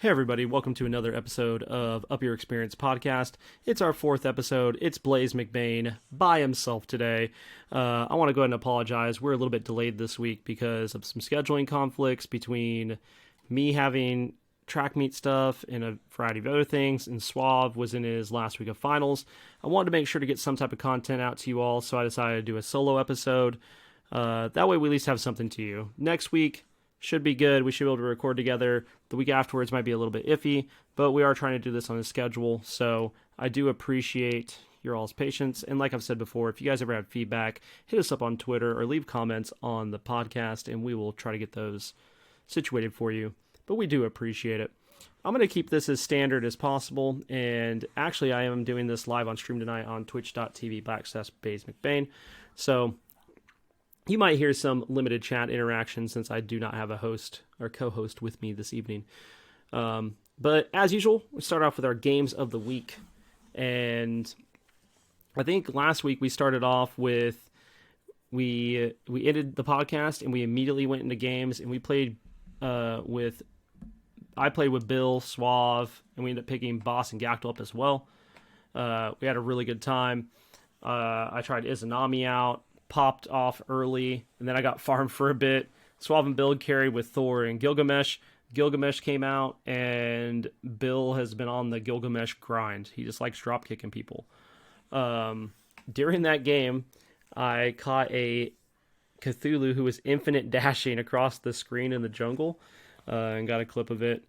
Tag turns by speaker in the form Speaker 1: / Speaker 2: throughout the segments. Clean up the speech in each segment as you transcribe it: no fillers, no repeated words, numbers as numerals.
Speaker 1: Hey everybody, welcome to another episode of Up Your Experience podcast. It's our fourth episode. It's BlaiseMcBaine by himself today. I want to go ahead and apologize. We're a little bit delayed this week because of some scheduling conflicts between me having track meet stuff and a variety of other things, and Suave was in his last week of finals. I wanted to make sure to get some type of content out to you all, so I decided to do a solo episode. That way we at least have something to you. Next week should be good. We should be able to record together. The week afterwards might be a little bit iffy, but we are trying to do this on a schedule, so I do appreciate your all's patience. And like I've said before, if you guys ever have feedback, hit us up on Twitter or leave comments on the podcast, and we will try to get those situated for you. But we do appreciate it. I'm going to keep this as standard as possible, and actually I am doing this live on stream tonight on twitch.tv/BlaiseMcBaine. So you might hear some limited chat interaction since I do not have a host or co-host with me this evening. But as usual, we start off with our games of the week. And I think last week we started off with, we ended the podcast and we immediately went into games, and we played I played with Bill, Suave, and we ended up picking Boss and Gactyl up as well. We had a really good time. I tried Izanami out, popped off early, and then I got farmed for a bit. Suave and Bill carried with Thor and Gilgamesh. Gilgamesh came out, and Bill has been on the Gilgamesh grind. He just likes drop kicking people. During that game, I caught a Cthulhu who was infinite dashing across the screen in the jungle, and got a clip of it.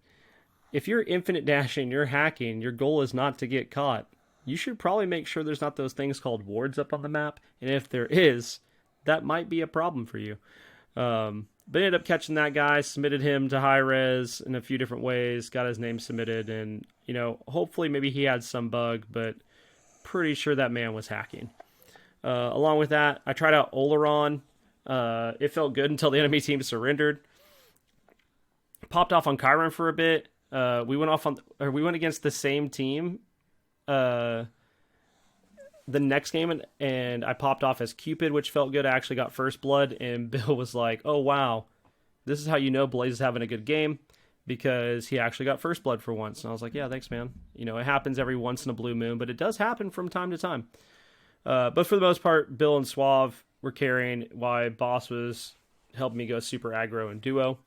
Speaker 1: If you're infinite dashing, you're hacking, your goal is not to get caught. You should probably make sure there's not those things called wards up on the map, and if there is, that might be a problem for you. But ended up catching that guy, submitted him to high res in a few different ways, got his name submitted, and hopefully maybe he had some bug, but pretty sure that man was hacking. Along with that, I tried out Oleron. It felt good until the enemy team surrendered. Popped off on Chiron for a bit. We went against the same team the next game, and I popped off as Cupid, which felt good. I actually got first blood, and Bill was like, "Oh wow, this is how you know Blaise is having a good game, because he actually got first blood for once." And I was like, "Yeah, thanks, man. It happens every once in a blue moon, but it does happen from time to time." But for the most part, Bill and Suave were carrying, while Boss was helping me go super aggro and duo.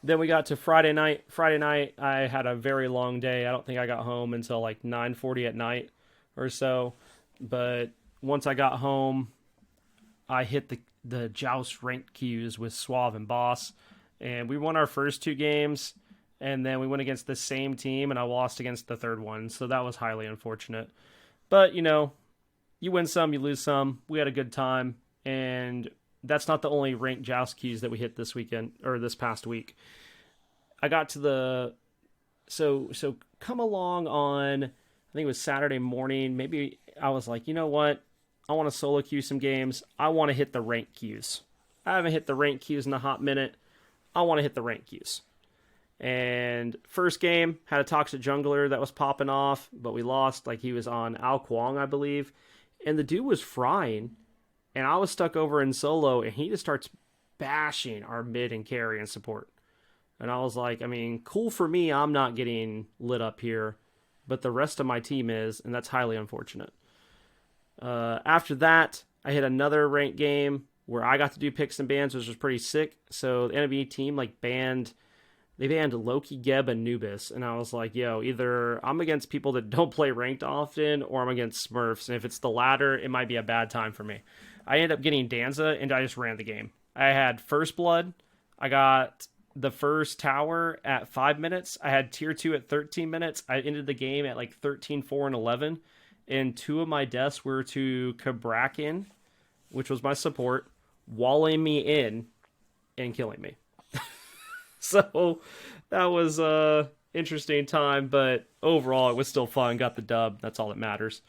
Speaker 1: Then we got to Friday night. Friday night, I had a very long day. I don't think I got home until like 9:40 at night or so. But once I got home, I hit the Joust ranked queues with Suave and Boss. And we won our first two games. And then we went against the same team, and I lost against the third one. So that was highly unfortunate. But, you win some, you lose some. We had a good time. And that's not the only ranked Joust queues that we hit this weekend, or this past week. I got to so come along on, I think it was Saturday morning. Maybe I was like, you know what? I want to solo queue some games. I want to hit the ranked queues. I haven't hit the ranked queues in a hot minute. I want to hit the ranked queues. And first game, had a toxic jungler that was popping off, but we lost. Like, he was on Ao Kuang, I believe. And the dude was frying. And I was stuck over in solo, and he just starts bashing our mid and carry and support. And I was like, cool for me, I'm not getting lit up here, but the rest of my team is, and that's highly unfortunate. After that, I hit another ranked game where I got to do picks and bans, which was pretty sick. So the enemy team banned Loki, Geb, and Nubis. And I was like, yo, either I'm against people that don't play ranked often, or I'm against Smurfs. And if it's the latter, it might be a bad time for me. I ended up getting Danza, and I just ran the game. I had first blood. I got the first tower at 5 minutes. I had tier 2 at 13 minutes. I ended the game at 13, 4, and 11. And two of my deaths were to Kabrakin, which was my support, walling me in and killing me. So that was a interesting time, but overall it was still fun. Got the dub. That's all that matters.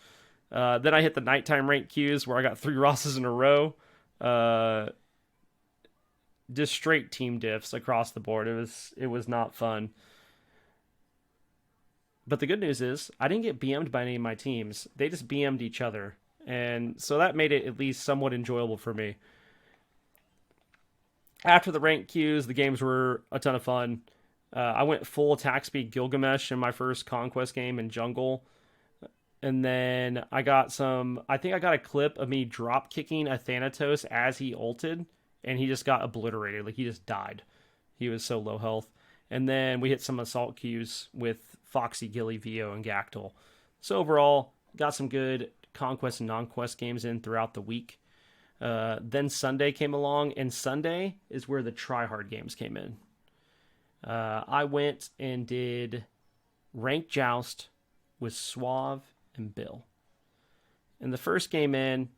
Speaker 1: Then I hit the nighttime rank queues where I got 3 Rosses in a row. Just straight team diffs across the board. It was not fun. But the good news is I didn't get BM'd by any of my teams. They just BM'd each other. And so that made it at least somewhat enjoyable for me. After the ranked queues, the games were a ton of fun. I went full attack speed Gilgamesh in my first Conquest game in jungle. And then I think I got a clip of me drop kicking a Thanatos as he ulted, and he just got obliterated. Like, he just died. He was so low health. And then we hit some assault queues with Foxy, Gilly, Vio, and Gactyl. So overall, got some good Conquest and non-quest games in throughout the week. Then Sunday came along, and Sunday is where the tryhard games came in. I went and did Ranked Joust with Suave and Bill. And the first game in,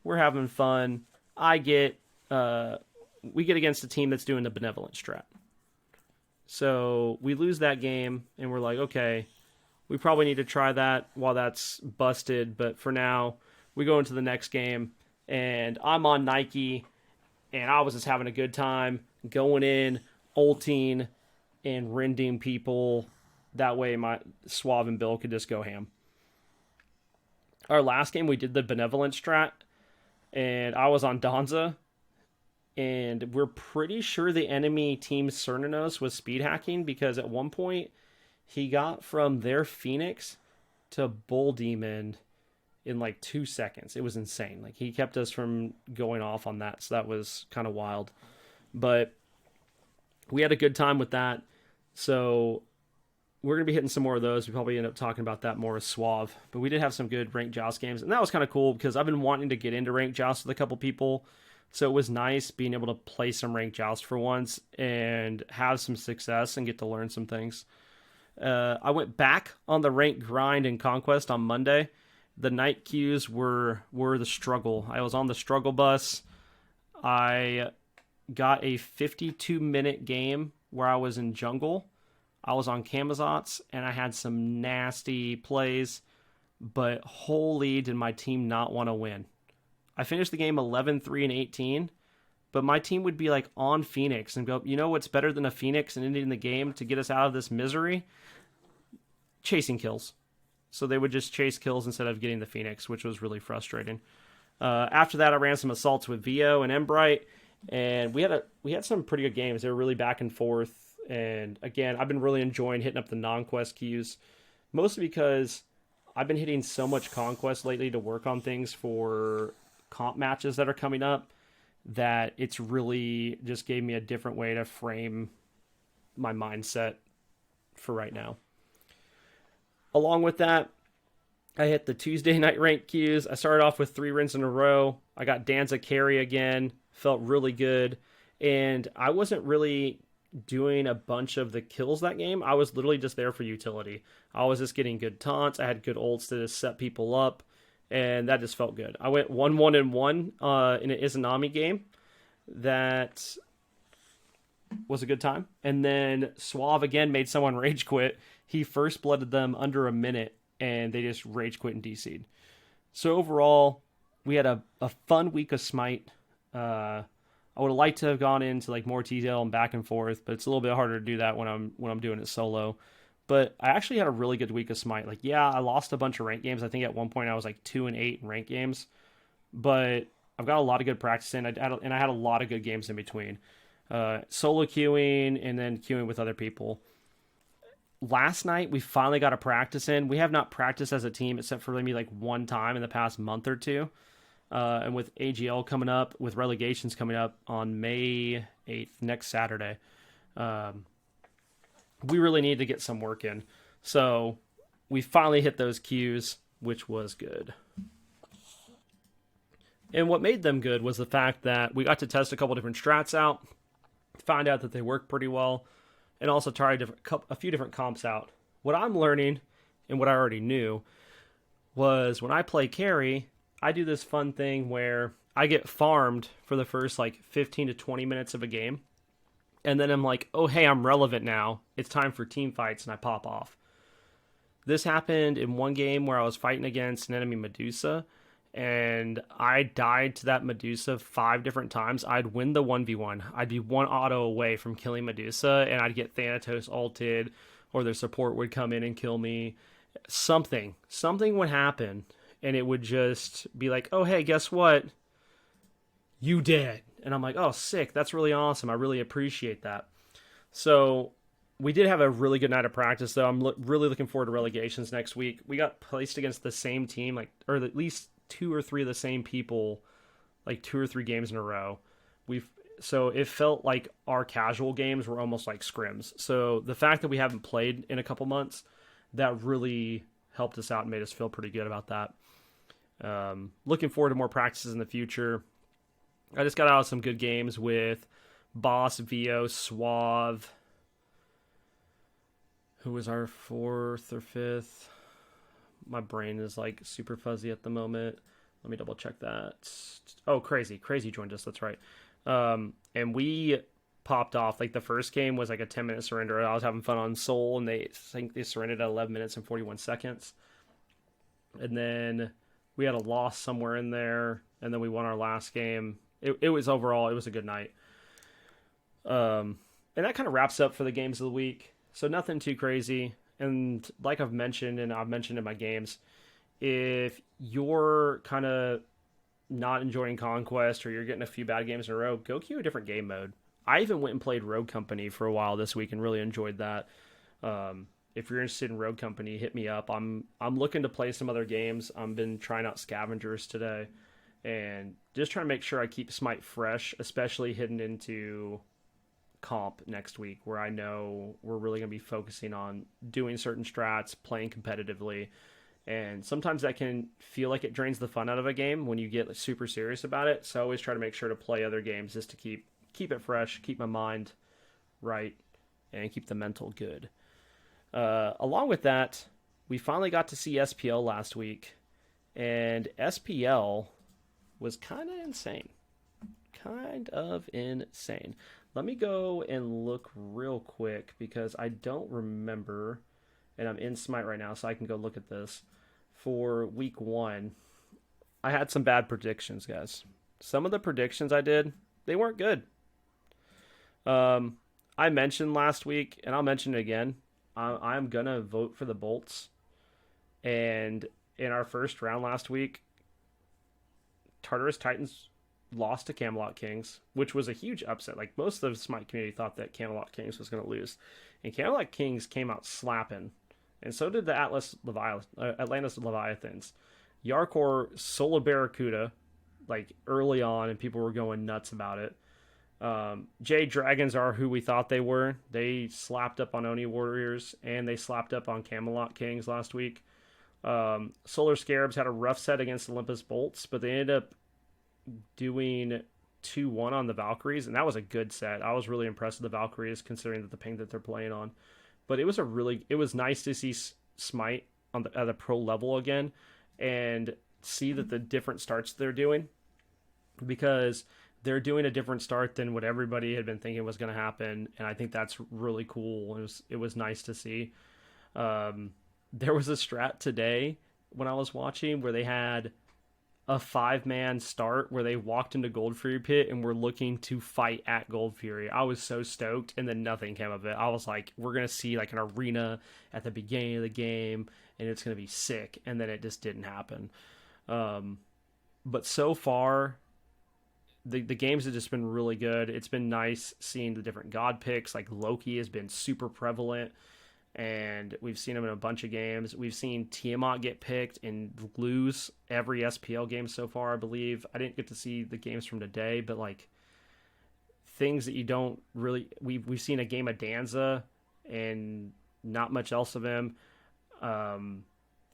Speaker 1: we're having fun. We get against a team that's doing the benevolent strat. So we lose that game, and we're like, okay, we probably need to try that while that's busted. But for now, we go into the next game, and I'm on Nike, and I was just having a good time going in, ulting, and rending people. That way my Suave and Bill could just go ham. Our last game, we did the benevolent strat, and I was on Donza, and we're pretty sure the enemy team Cernanos was speed hacking, because at one point he got from their Phoenix to Bull Demon in like 2 seconds. It was insane. Like, he kept us from going off on that, so that was kind of wild. But we had a good time with that, so we're going to be hitting some more of those. We probably end up talking about that more as Suave. But we did have some good Ranked Joust games, and that was kind of cool because I've been wanting to get into Ranked Joust with a couple people. So it was nice being able to play some Ranked Joust for once and have some success and get to learn some things. I went back on the ranked grind in Conquest on Monday. The night queues were the struggle. I was on the struggle bus. I got a 52-minute game where I was in jungle. I was on Camazotz, and I had some nasty plays, but holy did my team not want to win. I finished the game 11-3 and 18, but my team would be like on Phoenix and go, you know what's better than a Phoenix and ending the game to get us out of this misery? Chasing kills. So they would just chase kills instead of getting the Phoenix, which was really frustrating. After that, I ran some assaults with Vio and Embright, and we had some pretty good games. They were really back and forth. And again, I've been really enjoying hitting up the non-quest queues, mostly because I've been hitting so much Conquest lately to work on things for comp matches that are coming up, that it's really just gave me a different way to frame my mindset for right now. Along with that, I hit the Tuesday night ranked queues. I started off with 3 wins in a row. I got Danza carry again. Felt really good. And I wasn't really doing a bunch of the kills that game. I was literally just there for utility. I was just getting good taunts. I had good ults to just set people up, and that just felt good. I went 1-1-1 in an Izanami game. That was a good time. And then Suave again made someone rage quit. He first blooded them under a minute, and they just rage quit and DC'd. So overall, we had a fun week of Smite. I would have liked to have gone into like more detail and back and forth, but it's a little bit harder to do that when I'm doing it solo. But I actually had a really good week of Smite. Like, yeah, I lost a bunch of ranked games. I think at one point I was like 2-8 in ranked games, but I've got a lot of good practice in. I had a lot of good games in between, solo queuing and then queuing with other people. Last night we finally got a practice in. We have not practiced as a team except for maybe like one time in the past month or two. And with AGL coming up, with relegations coming up on May 8th, next Saturday, we really need to get some work in. So we finally hit those queues, which was good. And what made them good was the fact that we got to test a couple different strats out, find out that they work pretty well, and also try a few different comps out. What I'm learning, and what I already knew, was when I play carry, I do this fun thing where I get farmed for the first like 15 to 20 minutes of a game. And then I'm like, oh, hey, I'm relevant now. It's time for team fights, and I pop off. This happened in one game where I was fighting against an enemy Medusa, and I died to that Medusa 5 different times. I'd win the 1v1. I'd be one auto away from killing Medusa, and I'd get Thanatos ulted, or their support would come in and kill me. Something would happen. And it would just be like, oh, hey, guess what? You dead. And I'm like, oh, sick. That's really awesome. I really appreciate that. So We did have a really good night of practice, though. I'm really looking forward to relegations next week. We got placed against the same team, like, or at least two or three of the same people, like 2 or 3 games in a row. So it felt like our casual games were almost like scrims. So the fact that we haven't played in a couple months, that really helped us out and made us feel pretty good about that. Looking forward to more practices in the future. I just got out of some good games with Boss, Vio, Suave. Who was our 4th or 5th? My brain is like super fuzzy at the moment. Let me double check that. Oh, Crazy joined us. That's right. And we popped off. Like the first game was like a 10-minute surrender. I was having fun on Soul, and I think they surrendered at 11 minutes and 41 seconds. And then we had a loss somewhere in there, and then we won our last game. It was overall, it was a good night. And that kind of wraps up for the games of the week. So nothing too crazy. And like I've mentioned, and I've mentioned in my games, if you're kind of not enjoying Conquest or you're getting a few bad games in a row, go queue a different game mode. I even went and played Rogue Company for a while this week and really enjoyed that. If you're interested in Rogue Company, hit me up. I'm looking to play some other games. I've been trying out Scavengers today and just trying to make sure I keep Smite fresh, especially heading into comp next week, where I know we're really going to be focusing on doing certain strats, playing competitively. And sometimes that can feel like it drains the fun out of a game when you get super serious about it. So I always try to make sure to play other games just to keep it fresh, keep my mind right, and keep the mental good. Along with that, we finally got to see SPL last week, and SPL was kind of insane. Let me go and look real quick because I don't remember, and I'm in Smite right now, so I can go look at this. For week 1, I had some bad predictions, guys. Some of the predictions I did, they weren't good. I mentioned last week, and I'll mention it again, I'm going to vote for the Bolts. And in our first round last week, Tartarus Titans lost to Camelot Kings, which was a huge upset. Like, most of the Smite community thought that Camelot Kings was going to lose. And Camelot Kings came out slapping. And so did the Atlantis Leviathans. Yarkor solo Barracuda, like, early on, and people were going nuts about it. Jade Dragons are who we thought they were. They slapped up on Oni Warriors, and they slapped up on Camelot Kings last week. Solar Scarabs had a rough set against Olympus Bolts, but they ended up doing 2-1 on the Valkyries, and that was a good set. I was really impressed with the Valkyries, considering that the ping that they're playing on. But it was nice to see Smite at the pro level again, and see that the different starts they're doing, because they're doing a different start than what everybody had been thinking was going to happen, and I think that's really cool. It was nice to see. There was a strat today when I was watching where they had a 5-man start where they walked into Gold Fury Pit and were looking to fight at Gold Fury. I was so stoked, and then nothing came of it. I was like, we're going to see like an arena at the beginning of the game, and it's going to be sick, and then it just didn't happen. But so far, the games have just been really good. It's been nice seeing the different god picks. Like, Loki has been super prevalent, and we've seen him in a bunch of games. We've seen Tiamat get picked and lose every SPL game so far, I believe. I didn't get to see the games from today, but like, things that you don't really... We've seen a game of Danza and not much else of him.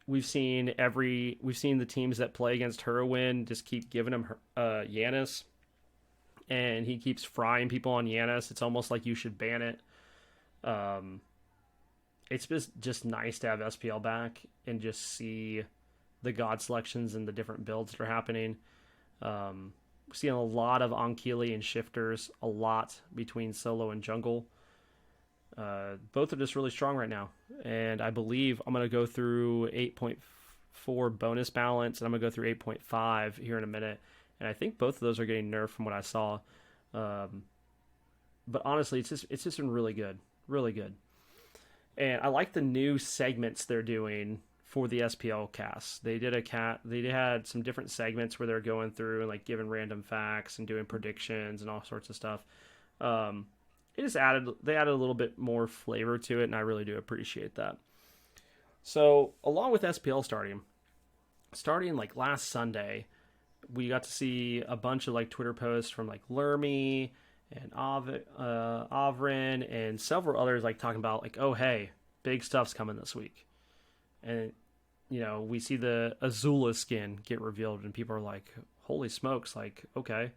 Speaker 1: We've seen the teams that play against Heroin just keep giving him Yanis, and he keeps frying people on Yanis. It's almost like you should ban it. It's just nice to have SPL back and just see the god selections and the different builds that are happening. We're seeing a lot of Ankili and Shifters, a lot between solo and jungle. Both are just really strong right now. And I believe I'm going to go through 8.4 bonus balance, and I'm going to go through 8.5 here in a minute. And I think both of those are getting nerfed from what I saw. But honestly, it's just been really good. Really good. And I like the new segments they're doing for the SPL cast. They had some different segments where they're going through and like giving random facts and doing predictions and all sorts of stuff. they added a little bit more flavor to it, and I really do appreciate that. So along with SPL starting like last Sunday, we got to see a bunch of like Twitter posts from like Lermy and Avrin and several others like talking about like, oh hey, big stuff's coming this week. And we see the Azula skin get revealed and people are like, holy smokes, like, okay.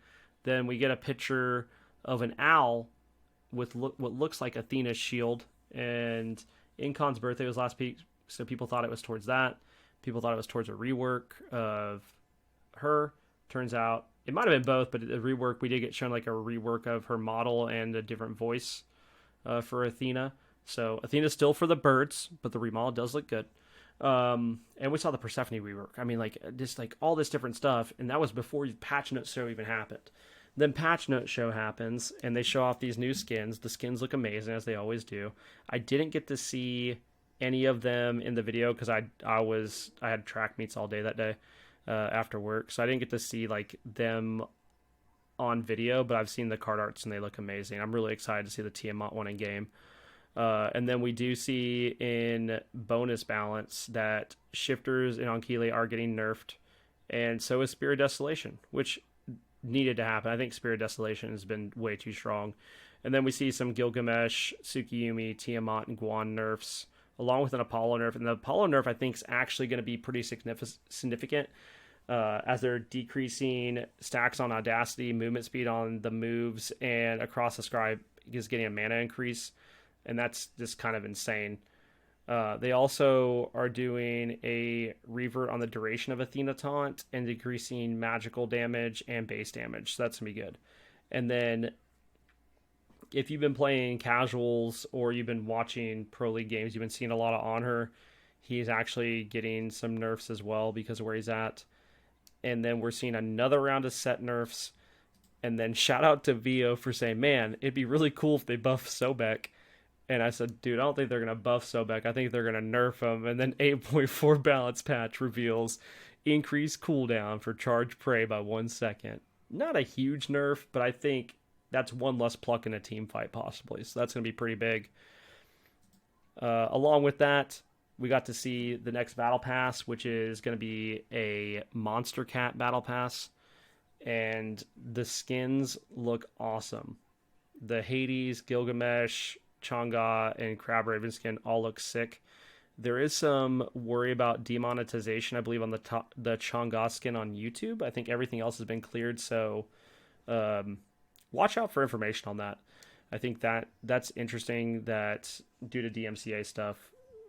Speaker 1: Then we get a picture of an owl with what looks like Athena's shield, and Incon's birthday was last week, so people thought it was towards that. People thought it was towards a rework of her. Turns out it might have been both, but the rework, we did get shown like a rework of her model and a different voice for Athena. So Athena's still for the birds, but the remodel does look good. And we saw the Persephone rework. I mean, like, just like all this different stuff, and that was before Patch Note Show even happened. Then Patch Note Show happens, and they show off these new skins. The skins look amazing, as they always do. I didn't get to see any of them in the video because I had track meets all day that day after work, so I didn't get to see like them on video. But I've seen the card arts, and they look amazing. I'm really excited to see the Tiamat one in game. And then we do see in bonus balance that Shifters and Ankile are getting nerfed, and so is Spirit Desolation, which needed to happen. I think Spirit Desolation has been way too strong. And then we see some Gilgamesh, Tsukiyumi, Tiamat, and Guan nerfs, along with an Apollo nerf. And the Apollo nerf, I think, is actually going to be pretty significant as they're decreasing stacks on Audacity, movement speed on the moves, and across the scribe is getting a mana increase. And that's just kind of insane. They also are doing a revert on the duration of Athena taunt and decreasing magical damage and base damage. So that's going to be good. And then if you've been playing casuals or you've been watching Pro League games, you've been seeing a lot of on her. He's actually getting some nerfs as well because of where he's at. And then we're seeing another round of set nerfs. And then shout out to Vio for saying, man, it'd be really cool if they buff Sobek. And I said, dude, I don't think they're going to buff Sobek. I think they're going to nerf him. And then 8.4 balance patch reveals increased cooldown for charge prey by 1 second. Not a huge nerf, but I think that's one less pluck in a team fight possibly. So that's going to be pretty big. Along with that, we got to see the next battle pass, which is going to be a Monster Cat battle pass. And the skins look awesome. The Hades, Gilgamesh, Chang'e, and Crab Raven skin all look sick. There is some worry about demonetization, I believe, on the Chang'e skin on YouTube. I think everything else has been cleared, so watch out for information on that. I think that's interesting that due to DMCA stuff,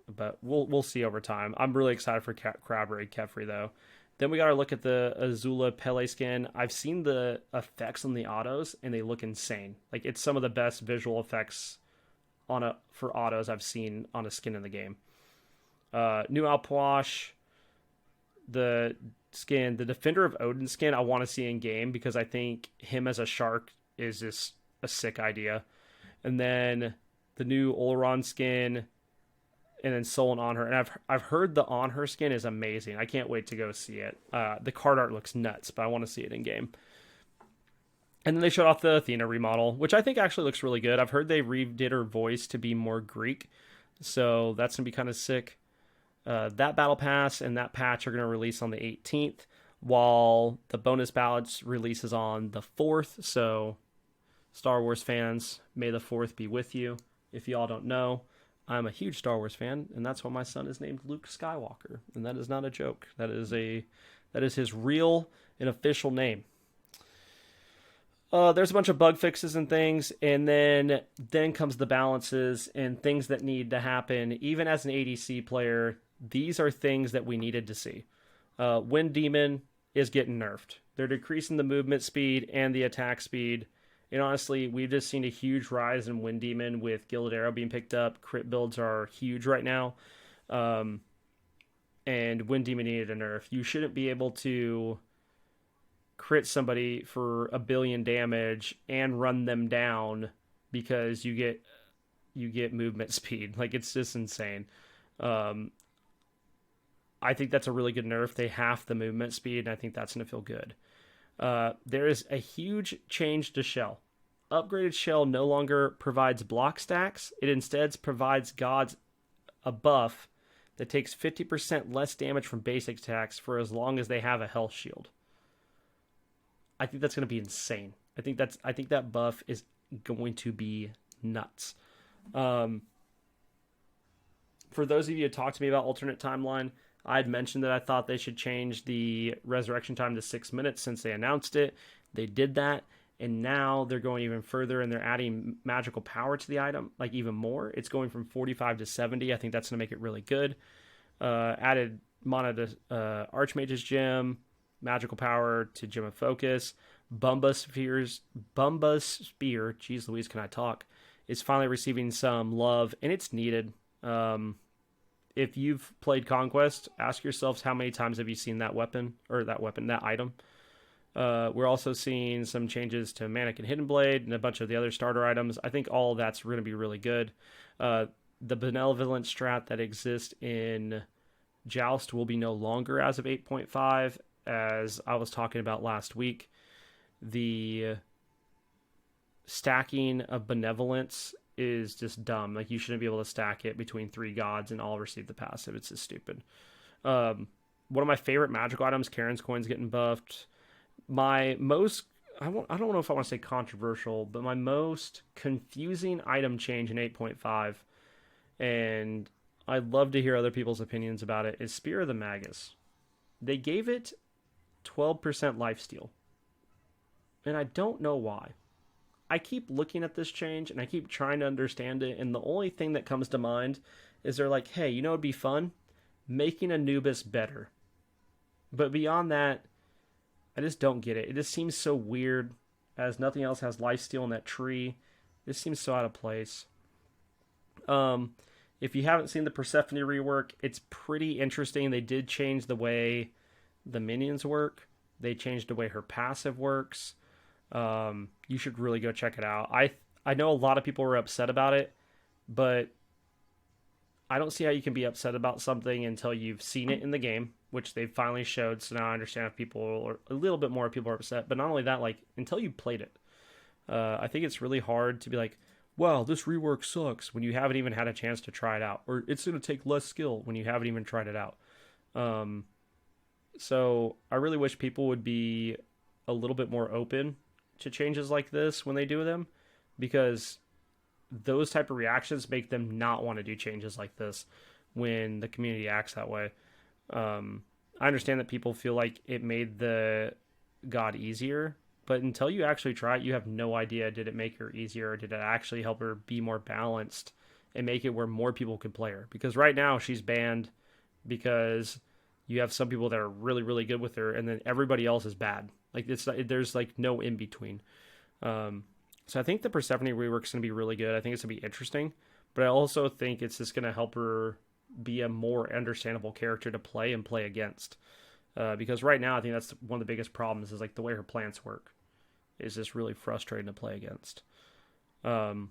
Speaker 1: but we'll see over time. I'm really excited for Crab Raid Kefri though. Then we got to look at the Azula Pele skin. I've seen the effects on the autos, and they look insane. Like, it's some of the best visual effects for autos I've seen on a skin in the game. New Alpwash, the skin, the Defender of Odin skin, I want to see in game because I think him as a shark is just a sick idea. And then the new Oleron skin, and then Soul and On Her. And I've heard the On Her skin is amazing. I can't wait to go see it. The card art looks nuts, but I want to see it in game. And then they showed off the Athena remodel, which I think actually looks really good. I've heard they redid her voice to be more Greek, so that's going to be kind of sick. That battle pass and that patch are going to release on the 18th, while the bonus ballots releases on the 4th. So Star Wars fans, may the 4th be with you. If you all don't know, I'm a huge Star Wars fan, and that's why my son is named Luke Skywalker. And that is not a joke. That is his real and official name. There's a bunch of bug fixes and things, and then comes the balances and things that need to happen. Even as an ADC player, these are things that we needed to see. Wind Demon is getting nerfed. They're decreasing the movement speed and the attack speed. And honestly, we've just seen a huge rise in Wind Demon with Gilded Arrow being picked up. Crit builds are huge right now. And Wind Demon needed a nerf. You shouldn't be able to crit somebody for 1 billion damage and run them down because you get movement speed. Like, it's just insane. I think that's a really good nerf. They half the movement speed, and I think that's going to feel good. There is a huge change to Shell. upgraded shell no longer provides block stacks. It instead provides gods a buff that takes 50% less damage from basic attacks for as long as they have a health shield. I think that's going to be insane. I think that buff is going to be nuts. For those of you who talked to me about alternate timeline, I had mentioned that I thought they should change the resurrection time to 6 minutes since they announced it. They did that, and now they're going even further, and they're adding magical power to the item, like even more. It's going from 45 to 70. I think that's going to make it really good. Added mana to Archmage's Gem, magical power to Gem of Focus. Bumba's Spear, geez Louise, can I talk, is finally receiving some love, and it's needed. If you've played Conquest, ask yourselves how many times have you seen that item. We're also seeing some changes to Manic and Hidden Blade and a bunch of the other starter items. I think all of that's going to be really good. The Benevolent strat that exists in Joust will be no longer as of 8.5, as I was talking about last week. The stacking of Benevolence is just dumb. Like, you shouldn't be able to stack it between 3 gods and all receive the passive. It's just stupid. One of my favorite magical items, Karen's Coin's getting buffed. My most, I don't know if I want to say controversial, but my most confusing item change in 8.5, and I'd love to hear other people's opinions about it, is Spear of the Magus. They gave it 12% lifesteal, and I don't know why. I keep looking at this change, and I keep trying to understand it, and the only thing that comes to mind is they're like, hey, you know what'd be fun? Making Anubis better. But beyond that, I just don't get it. It just seems so weird, as nothing else has lifesteal in that tree. This seems so out of place. If you haven't seen the Persephone rework, it's pretty interesting. They did change the way the minions work. They changed the way her passive works. You should really go check it out. I know a lot of people were upset about it, but I don't see how you can be upset about something until you've seen it in the game, which they finally showed. So now I understand if people, or a little bit more people, are upset. But not only that, like, until you played it. I think it's really hard to be like, wow, this rework sucks, when you haven't even had a chance to try it out. Or it's going to take less skill when you haven't even tried it out. So I really wish people would be a little bit more open to changes like this when they do them, because those type of reactions make them not want to do changes like this when the community acts that way. I understand that people feel like it made the god easier, but until you actually try it, you have no idea, did it make her easier, or did it actually help her be more balanced and make it where more people could play her? Because right now she's banned because you have some people that are really, really good with her, and then everybody else is bad. Like, there's like no in between. So I think the Persephone rework is going to be really good. I think it's going to be interesting, but I also think it's just going to help her be a more understandable character to play and play against. Because right now, I think that's one of the biggest problems, is like the way her plants work is just really frustrating to play against. In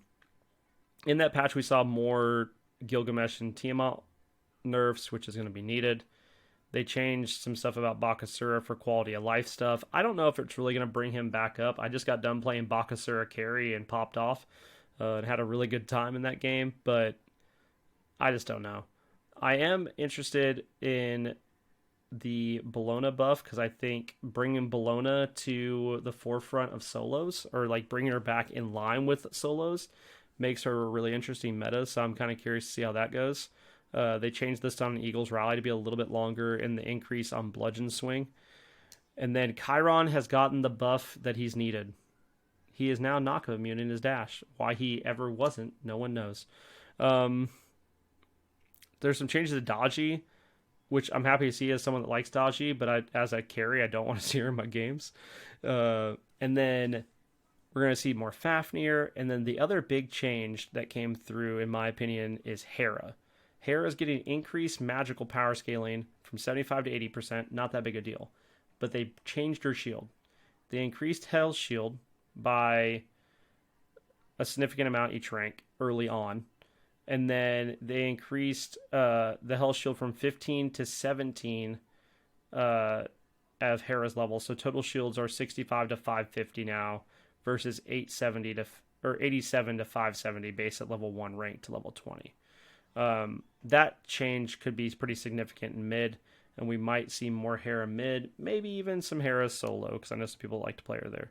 Speaker 1: that patch, we saw more Gilgamesh and Tiamat nerfs, which is going to be needed. They changed some stuff about Bakasura for quality of life stuff. I don't know if it's really going to bring him back up. I just got done playing Bakasura carry and popped off and had a really good time in that game, but I just don't know. I am interested in the Bologna buff, because I think bringing Bologna to the forefront of solos, or like bringing her back in line with solos, makes her a really interesting meta, so I'm kind of curious to see how that goes. They changed this on Eagle's Rally to be a little bit longer, in the increase on Bludgeon Swing. And then Chiron has gotten the buff that he's needed. He is now knockup immune in his dash. Why he ever wasn't, no one knows. There's some changes to Dodgy, which I'm happy to see as someone that likes Dodgy, but as a carry, I don't want to see her in my games. And then we're going to see more Fafnir. And then the other big change that came through, in my opinion, is Hera. Hera is getting increased magical power scaling from 75 to 80%. Not that big a deal. But they changed her shield. They increased Hell's shield by a significant amount each rank early on. And then they increased the Hell's shield from 15 to 17 of Hera's level. So total shields are 65 to 550 now versus 870 to or 87 to 570 base at level 1 rank to level 20. That change could be pretty significant in mid, and we might see more Hera mid, maybe even some Hera solo, because I know some people like to play her there.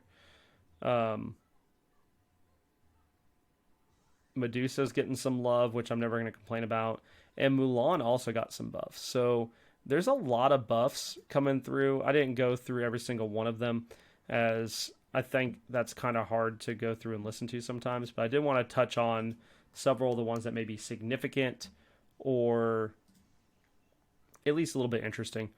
Speaker 1: Medusa's getting some love, which I'm never going to complain about. And Mulan also got some buffs. So there's a lot of buffs coming through. I didn't go through every single one of them, as I think that's kind of hard to go through and listen to sometimes. But I did want to touch on several of the ones that may be significant or at least a little bit interesting.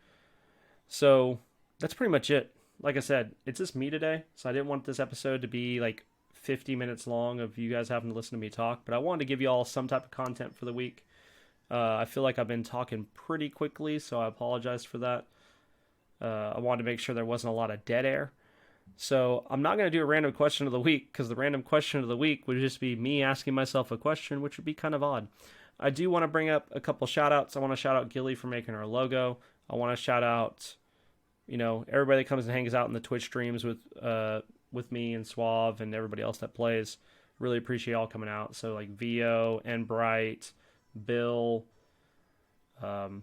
Speaker 1: So that's pretty much it. Like I said, it's just me today, so I didn't want this episode to be like 50 minutes long of you guys having to listen to me talk, but I wanted to give you all some type of content for the week. I feel like I've been talking pretty quickly, so I apologize for that. I wanted to make sure there wasn't a lot of dead air. So I'm not going to do a random question of the week, because the random question of the week would just be me asking myself a question, which would be kind of odd. I do want to bring up a couple shout outs. I want to shout out Gilly for making our logo. I want to shout out, everybody that comes and hangs out in the Twitch streams with me and Suave and everybody else that plays. Really appreciate y'all coming out. So like Vio and Bright, Bill,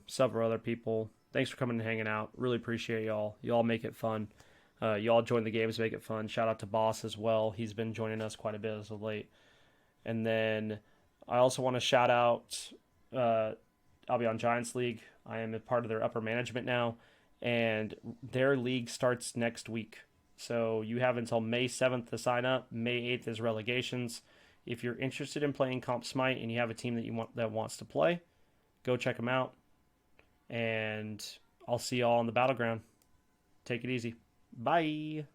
Speaker 1: several other people. Thanks for coming and hanging out. Really appreciate y'all. Y'all make it fun. Y'all join the games, make it fun. Shout out to Boss as well. He's been joining us quite a bit as of late. And then I also want to shout out, I'll be on Giants League. I am a part of their upper management now, and their league starts next week. So you have until May 7th to sign up. May 8th is relegations. If you're interested in playing Comp Smite and you have a team that wants to play, go check them out. And I'll see y'all on the battleground. Take it easy. Bye.